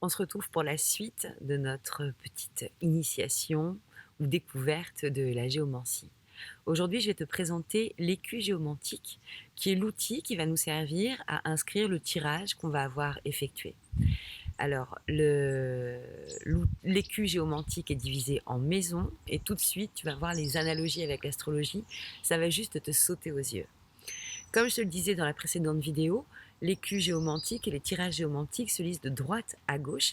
On se retrouve pour la suite de notre petite initiation ou découverte de la géomancie. Aujourd'hui, je vais te présenter l'écu géomantique, qui est l'outil qui va nous servir à inscrire le tirage qu'on va avoir effectué. Alors, l'écu géomantique est divisé en maisons et tout de suite, tu vas voir les analogies avec l'astrologie. Ça va juste te sauter aux yeux. Comme je te le disais dans la précédente vidéo, les cues géomantiques et les tirages géomantiques se lisent de droite à gauche.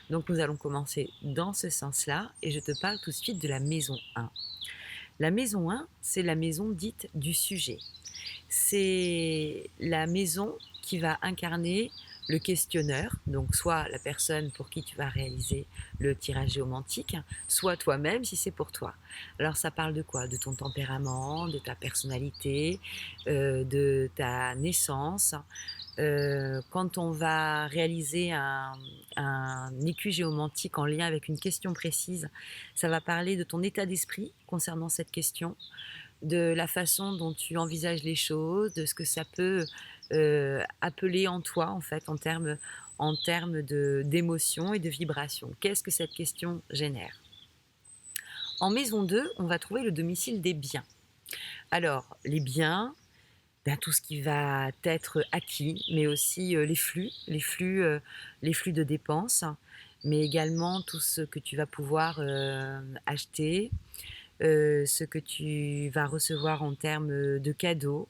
Donc nous allons commencer dans ce sens-là et je te parle tout de suite de la maison 1. La maison 1, c'est la maison dite du sujet. C'est la maison qui va incarner le questionneur, donc soit la personne pour qui tu vas réaliser le tirage géomantique, soit toi-même si c'est pour toi. Alors ça parle de quoi? De ton tempérament, de ta personnalité, de ta naissance. Quand on va réaliser un écu géomantique en lien avec une question précise, ça va parler de ton état d'esprit concernant cette question, de la façon dont tu envisages les choses, de ce que ça peut appeler en toi, en fait, en termes d'émotions et de vibrations. Qu'est-ce que cette question génère? En maison 2, on va trouver le domicile des biens. Alors, les biens, ben, tout ce qui va être acquis, mais aussi les flux de dépenses, mais également tout ce que tu vas pouvoir acheter, ce que tu vas recevoir en termes de cadeaux,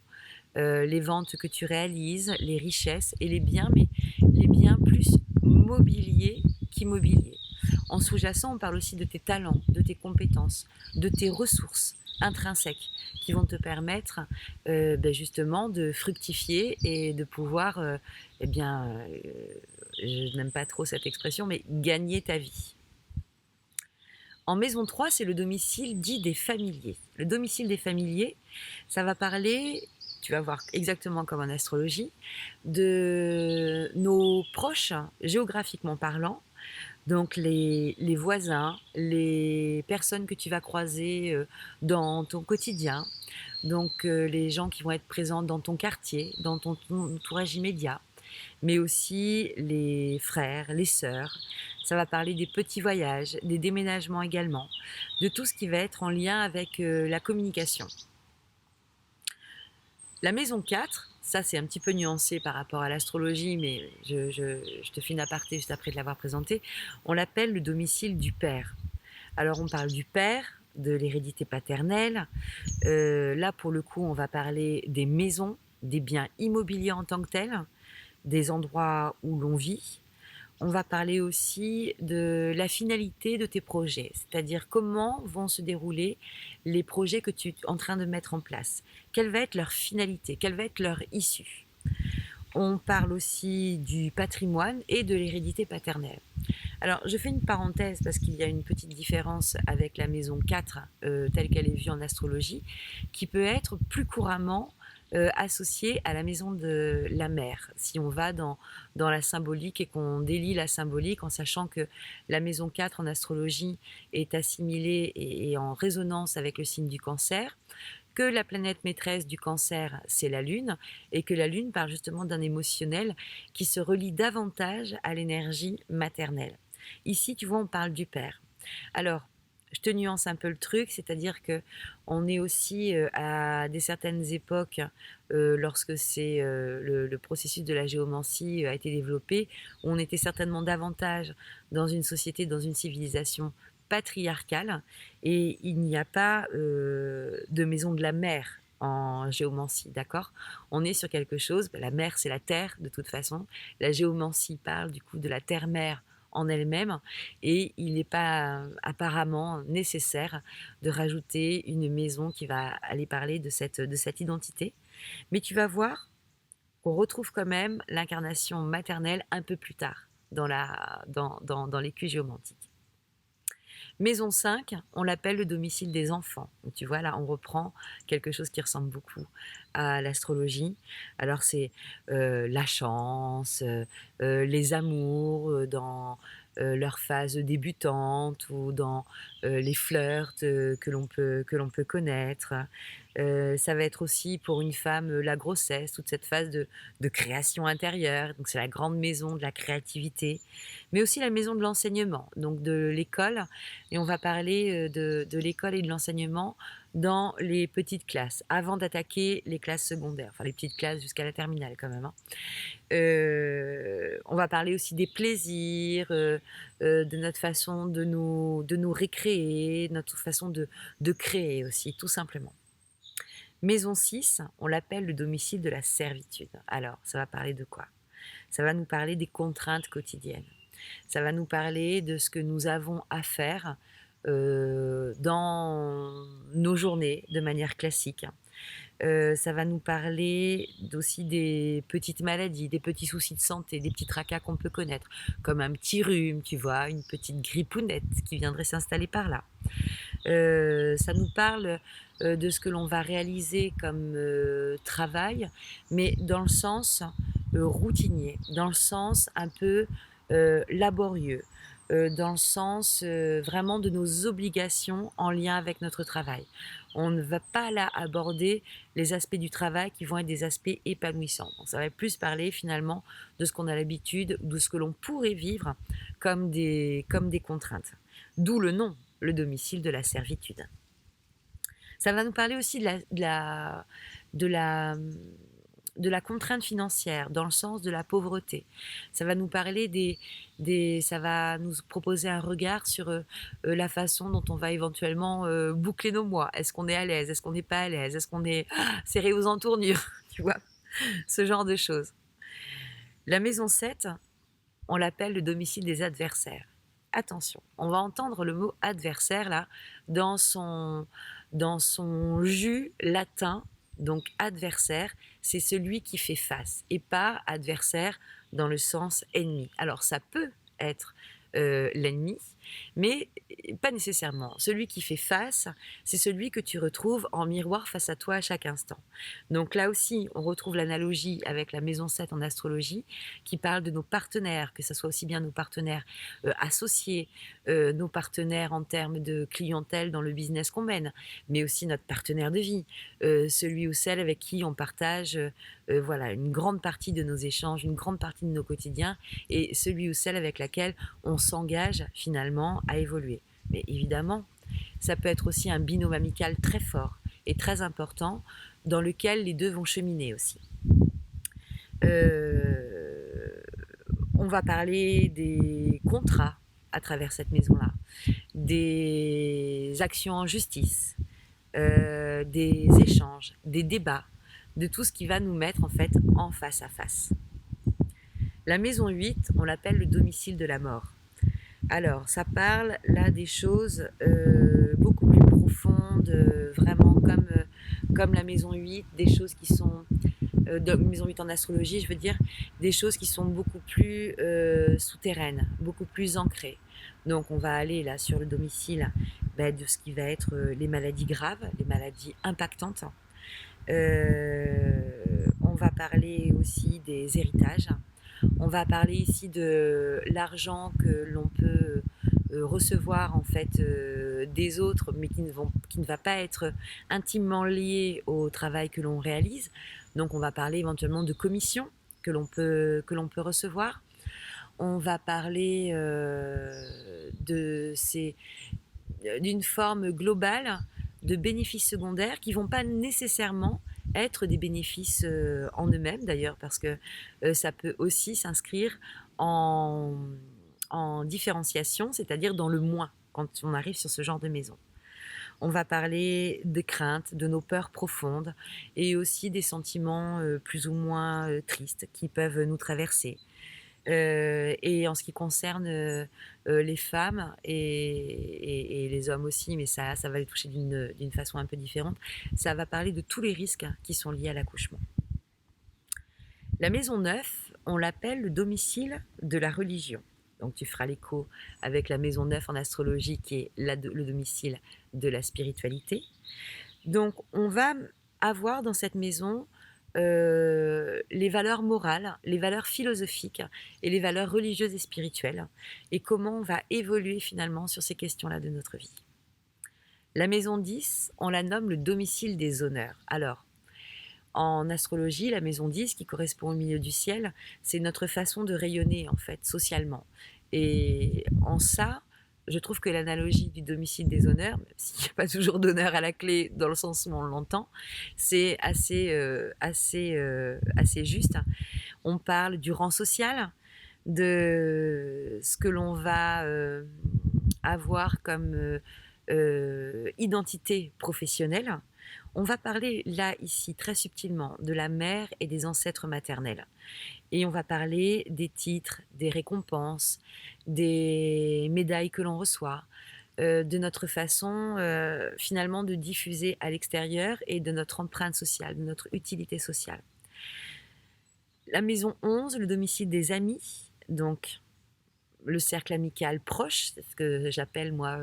les ventes que tu réalises, les richesses et les biens, mais les biens plus mobiliers qu'immobiliers. En sous-jacent, on parle aussi de tes talents, de tes compétences, de tes ressources intrinsèques qui vont te permettre justement de fructifier et de pouvoir, je n'aime pas trop cette expression, mais gagner ta vie. En maison 3, c'est le domicile dit des familiers. Le domicile des familiers, ça va parler, tu vas voir exactement comme en astrologie, de nos proches, géographiquement parlant, donc les voisins, les personnes que tu vas croiser dans ton quotidien, donc les gens qui vont être présents dans ton quartier, dans ton entourage immédiat, mais aussi les frères, les sœurs. Ça va parler des petits voyages, des déménagements également, de tout ce qui va être en lien avec la communication. La maison 4, ça c'est un petit peu nuancé par rapport à l'astrologie, mais je te fais une aparté juste après de l'avoir présenté, on l'appelle le domicile du père. Alors on parle du père, de l'hérédité paternelle, là pour le coup on va parler des maisons, des biens immobiliers en tant que tels, des endroits où l'on vit. On va parler aussi de la finalité de tes projets, c'est-à-dire comment vont se dérouler les projets que tu es en train de mettre en place. Quelle va être leur finalité? Quelle va être leur issue? On parle aussi du patrimoine et de l'hérédité paternelle. Alors, je fais une parenthèse parce qu'il y a une petite différence avec la maison 4, telle qu'elle est vue en astrologie, qui peut être plus couramment associée à la maison de la mère. Si on va dans la symbolique et qu'on délie la symbolique en sachant que la maison 4 en astrologie est assimilée et en résonance avec le signe du Cancer, que la planète maîtresse du Cancer, c'est la Lune, et que la Lune parle justement d'un émotionnel qui se relie davantage à l'énergie maternelle. Ici, tu vois, on parle du père. Alors, je te nuance un peu le truc, c'est-à-dire que on est aussi à des certaines époques, lorsque le processus de la géomancie a été développé, on était certainement davantage dans une société, dans une civilisation patriarcale, et il n'y a pas de maison de la mère en géomancie, d'accord? On est sur quelque chose, la mère c'est la terre de toute façon, la géomancie parle du coup de la terre-mère en elle-même, et il n'est pas apparemment nécessaire de rajouter une maison qui va aller parler de cette identité. Mais tu vas voir qu'on retrouve quand même l'incarnation maternelle un peu plus tard dans l'écu géomantique. Maison 5, on l'appelle le domicile des enfants. Donc, tu vois, là, on reprend quelque chose qui ressemble beaucoup à l'astrologie. Alors, c'est la chance, les amours, leur phase débutante ou dans les flirts que l'on peut connaître. Ça va être aussi pour une femme la grossesse, toute cette phase de création intérieure. Donc c'est la grande maison de la créativité, mais aussi la maison de l'enseignement, donc de l'école. Et on va parler de l'école et de l'enseignement dans les petites classes, avant d'attaquer les classes secondaires, enfin les petites classes jusqu'à la terminale quand même, hein. On va parler aussi des plaisirs, de notre façon de nous récréer, notre façon de créer aussi, tout simplement. Maison 6, on l'appelle le domicile de la servitude. Alors, ça va parler de quoi? Ça va nous parler des contraintes quotidiennes. Ça va nous parler de ce que nous avons à faire dans nos journées de manière classique. Ça va nous parler aussi des petites maladies, des petits soucis de santé, des petits tracas qu'on peut connaître, comme un petit rhume, tu vois, une petite grippounette qui viendrait s'installer par là. Ça nous parle de ce que l'on va réaliser comme travail, mais dans le sens routinier, dans le sens un peu laborieux, dans le sens vraiment de nos obligations en lien avec notre travail. On ne va pas là aborder les aspects du travail qui vont être des aspects épanouissants. Donc, ça va plus parler finalement de ce qu'on a l'habitude, de ce que l'on pourrait vivre comme des contraintes. D'où le nom, le domicile de la servitude. Ça va nous parler aussi de la contrainte financière, dans le sens de la pauvreté. Ça va nous parler ça va nous proposer un regard sur la façon dont on va éventuellement boucler nos mois. Est-ce qu'on est à l'aise? Est-ce qu'on n'est pas à l'aise? Est-ce qu'on est serré aux entournures? Tu vois, ce genre de choses. La maison 7, on l'appelle le domicile des adversaires. Attention, on va entendre le mot adversaire là dans son jus latin. Donc adversaire, c'est celui qui fait face et pas adversaire dans le sens ennemi. Alors ça peut être l'ennemi, mais pas nécessairement. Celui qui fait face, c'est celui que tu retrouves en miroir face à toi à chaque instant. Donc là aussi, on retrouve l'analogie avec la maison 7 en astrologie, qui parle de nos partenaires, que ce soit aussi bien nos partenaires associés, nos partenaires en termes de clientèle dans le business qu'on mène, mais aussi notre partenaire de vie, celui ou celle avec qui on partage voilà, une grande partie de nos échanges, une grande partie de nos quotidiens, et celui ou celle avec laquelle on s'engage finalement à évoluer. Mais évidemment, ça peut être aussi un binôme amical très fort et très important dans lequel les deux vont cheminer aussi. On va parler des contrats à travers cette maison-là, des actions en justice, des échanges, des débats, de tout ce qui va nous mettre en fait en face à face. La maison 8, on l'appelle le domicile de la mort. Alors, ça parle là des choses beaucoup plus profondes, vraiment comme la maison 8, des choses qui sont, maison 8 en astrologie, je veux dire, des choses qui sont beaucoup plus souterraines, beaucoup plus ancrées. Donc, on va aller là sur le domicile de ce qui va être les maladies graves, les maladies impactantes. On va parler aussi des héritages. On va parler ici de l'argent que l'on peut recevoir en fait des autres, mais qui ne va pas être intimement lié au travail que l'on réalise. Donc on va parler éventuellement de commissions que l'on peut recevoir. On va parler d'une forme globale de bénéfices secondaires qui ne vont pas nécessairement être des bénéfices en eux-mêmes d'ailleurs, parce que ça peut aussi s'inscrire en différenciation, c'est-à-dire dans le moins quand on arrive sur ce genre de maison. On va parler des craintes, de nos peurs profondes et aussi des sentiments plus ou moins tristes qui peuvent nous traverser. Et en ce qui concerne les femmes et les hommes aussi, mais ça va les toucher d'une façon un peu différente, ça va parler de tous les risques qui sont liés à l'accouchement. La maison 9, on l'appelle le domicile de la religion. Donc tu feras l'écho avec la maison 9 en astrologie qui est le domicile de la spiritualité. Donc on va avoir dans cette maison les valeurs morales, les valeurs philosophiques et les valeurs religieuses et spirituelles, et comment on va évoluer finalement sur ces questions-là de notre vie. La maison 10, on la nomme le domicile des honneurs. Alors, en astrologie, la maison 10, qui correspond au milieu du ciel, c'est notre façon de rayonner, en fait, socialement. Et en ça, je trouve que l'analogie du domicile des honneurs, même s'il n'y a pas toujours d'honneur à la clé dans le sens où on l'entend, c'est assez juste. On parle du rang social, de ce que l'on va avoir comme identité professionnelle. On va parler là, ici, très subtilement, de la mère et des ancêtres maternels. Et on va parler des titres, des récompenses, des médailles que l'on reçoit, de notre façon finalement de diffuser à l'extérieur et de notre empreinte sociale, de notre utilité sociale. La maison 11, le domicile des amis, donc le cercle amical proche, c'est ce que j'appelle moi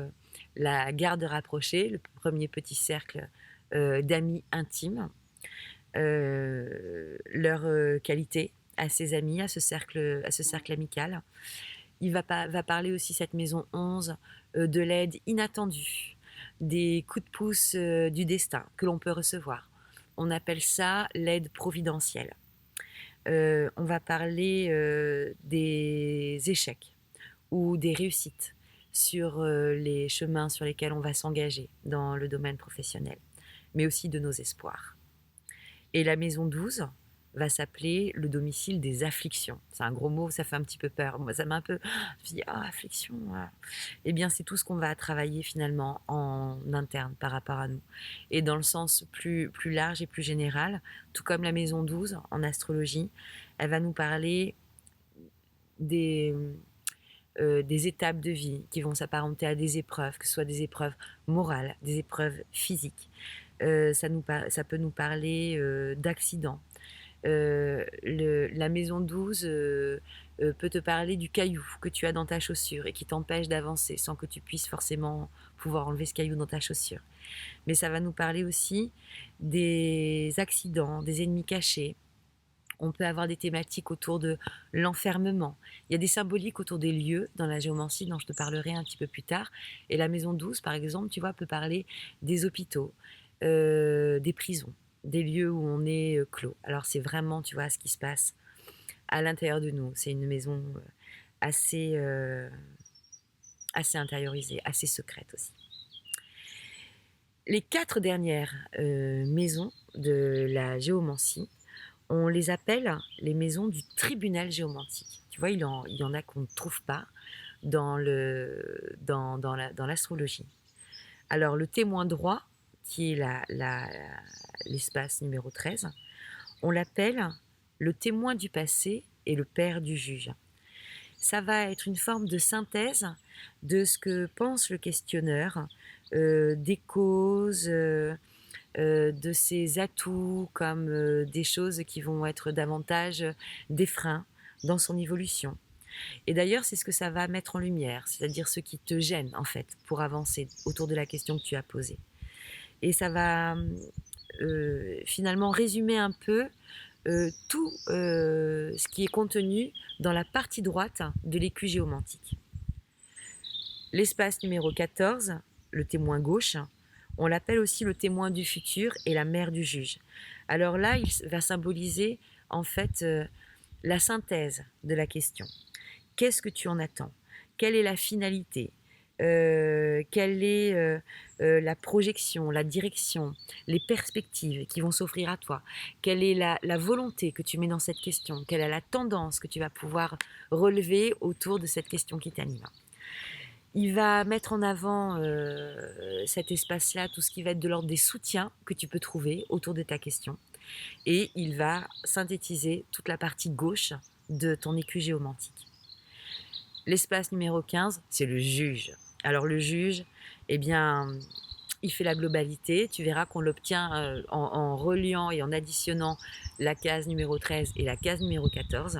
la garde rapprochée, le premier petit cercle d'amis intimes, leur qualité à ses amis, à ce cercle amical. Il va parler aussi, cette maison 11, de l'aide inattendue, des coups de pouce du destin que l'on peut recevoir. On appelle ça l'aide providentielle. On va parler des échecs ou des réussites sur les chemins sur lesquels on va s'engager dans le domaine professionnel, mais aussi de nos espoirs. Et la maison 12 va s'appeler le domicile des afflictions. C'est un gros mot, ça fait un petit peu peur. Moi, ça m'a un peu... Je me dis, affliction. Eh bien, c'est tout ce qu'on va travailler finalement en interne par rapport à nous. Et dans le sens plus large et plus général, tout comme la maison 12 en astrologie, elle va nous parler des étapes de vie qui vont s'apparenter à des épreuves, que ce soit des épreuves morales, des épreuves physiques. Ça peut nous parler d'accidents. La maison 12 peut te parler du caillou que tu as dans ta chaussure et qui t'empêche d'avancer sans que tu puisses forcément pouvoir enlever ce caillou dans ta chaussure. Mais ça va nous parler aussi des accidents, des ennemis cachés. On peut avoir des thématiques autour de l'enfermement. Il y a des symboliques autour des lieux dans la géomancie dont je te parlerai un petit peu plus tard. Et la maison 12, par exemple, tu vois, peut parler des hôpitaux, des prisons, des lieux où on est clos. Alors c'est vraiment, tu vois, ce qui se passe à l'intérieur de nous. C'est une maison assez intériorisée, assez secrète aussi. Les 4 dernières maisons de la géomancie, on les appelle les maisons du tribunal géomantique. Tu vois, il y en a qu'on ne trouve pas dans l'astrologie. Alors, le témoin droit, qui est l'espace numéro 13, on l'appelle le témoin du passé et le père du juge. Ça va être une forme de synthèse de ce que pense le questionneur, des causes, de ses atouts comme des choses qui vont être davantage des freins dans son évolution. Et d'ailleurs, c'est ce que ça va mettre en lumière, c'est-à-dire ce qui te gêne en fait pour avancer autour de la question que tu as posée. Et ça va finalement résumer un peu tout ce qui est contenu dans la partie droite de l'écu géomantique. L'espace numéro 14, le témoin gauche, on l'appelle aussi le témoin du futur et la mère du juge. Alors là, il va symboliser en fait la synthèse de la question. Qu'est-ce que tu en attends ? Quelle est la finalité ? Quelle est la projection, la direction, les perspectives qui vont s'offrir à toi ? Quelle est la volonté que tu mets dans cette question ? Quelle est la tendance que tu vas pouvoir relever autour de cette question qui t'anime ? Il va mettre en avant cet espace-là, tout ce qui va être de l'ordre des soutiens que tu peux trouver autour de ta question. Et il va synthétiser toute la partie gauche de ton écu géomantique. L'espace numéro 15, c'est le juge. Alors le juge, eh bien, il fait la globalité. Tu verras qu'on l'obtient en reliant et en additionnant la case numéro 13 et la case numéro 14.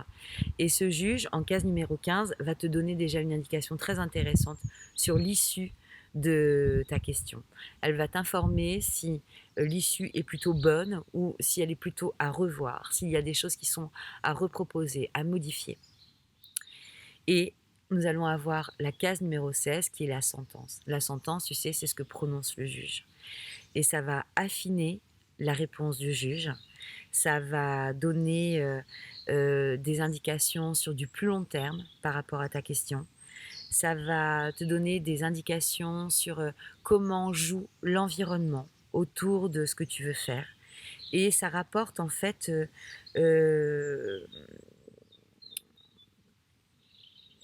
Et ce juge, en case numéro 15, va te donner déjà une indication très intéressante sur l'issue de ta question. Elle va t'informer si l'issue est plutôt bonne ou si elle est plutôt à revoir, s'il y a des choses qui sont à reproposer, à modifier. Et nous allons avoir la case numéro 16 qui est la sentence. La sentence, tu sais, c'est ce que prononce le juge. Et ça va affiner la réponse du juge. Ça va donner des indications sur du plus long terme par rapport à ta question. Ça va te donner des indications sur comment joue l'environnement autour de ce que tu veux faire. Et ça rapporte en fait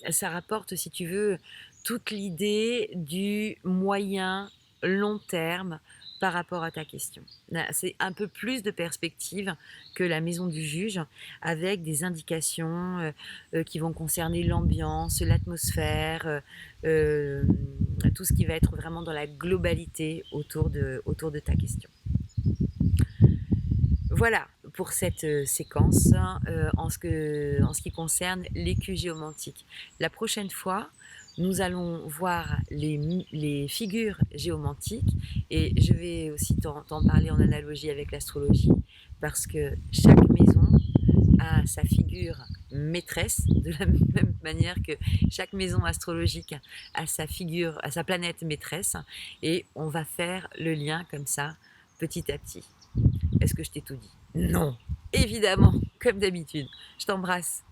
ça rapporte, si tu veux, toute l'idée du moyen long terme par rapport à ta question. C'est un peu plus de perspective que la maison du juge, avec des indications qui vont concerner l'ambiance, l'atmosphère, tout ce qui va être vraiment dans la globalité autour de ta question. Voilà pour cette séquence en ce qui concerne l'écu géomantique. La prochaine fois, nous allons voir les figures géomantiques et je vais aussi t'en parler en analogie avec l'astrologie parce que chaque maison a sa figure maîtresse de la même manière que chaque maison astrologique a sa figure, a sa planète maîtresse et on va faire le lien comme ça petit à petit. Est-ce que je t'ai tout dit? Non, évidemment, comme d'habitude. Je t'embrasse.